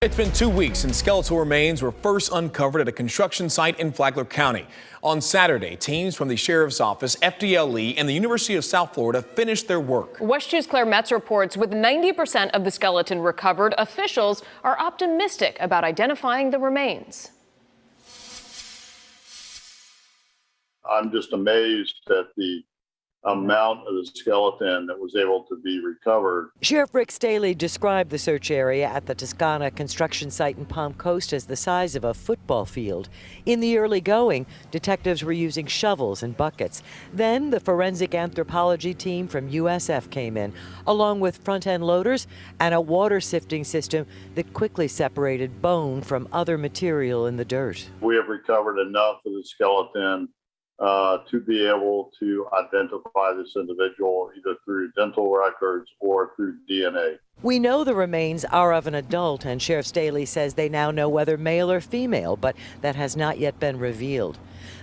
It's been 2 weeks since skeletal remains were first uncovered at a construction site in Flagler County. On Saturday, teams from the Sheriff's Office, FDLE, and the University of South Florida finished their work. WESH 2's Claire Metz reports with 90% of the skeleton recovered, officials are optimistic about identifying the remains. I'm just amazed at the amount of the skeleton that was able to be recovered. Sheriff Rick Staley described the search area at the Toscana construction site in Palm Coast as the size of a football field. In the early going, detectives were using shovels and buckets. Then the forensic anthropology team from USF came in, along with front-end loaders and a water sifting system that quickly separated bone from other material in the dirt. We have recovered enough of the skeleton to be able to identify this individual either through dental records or through DNA. We know the remains are of an adult, and Sheriff Staley says they now know whether male or female, but that has not yet been revealed.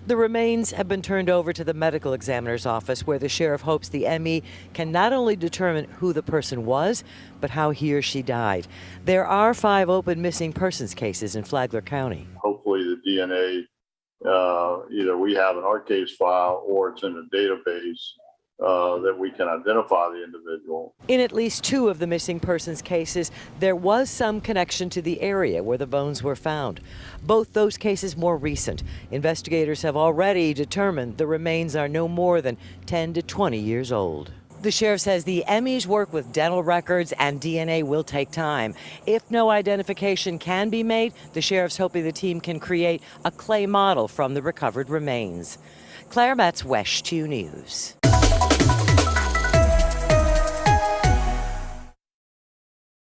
The remains have been turned over to the medical examiner's office, where the sheriff hopes the ME can not only determine who the person was, but how he or she died. There are 5 open missing persons cases in Flagler County. Hopefully the DNA either we have in our case file or it's in a database that we can identify the individual. In at least 2 of the missing persons cases, there was some connection to the area where the bones were found. Both those cases more recent. Investigators have already determined the remains are no more than 10 to 20 years old. The sheriff says the ME's work with dental records and DNA will take time. If no identification can be made, the sheriff's hoping the team can create a clay model from the recovered remains. Claire Metz, WESH 2 News.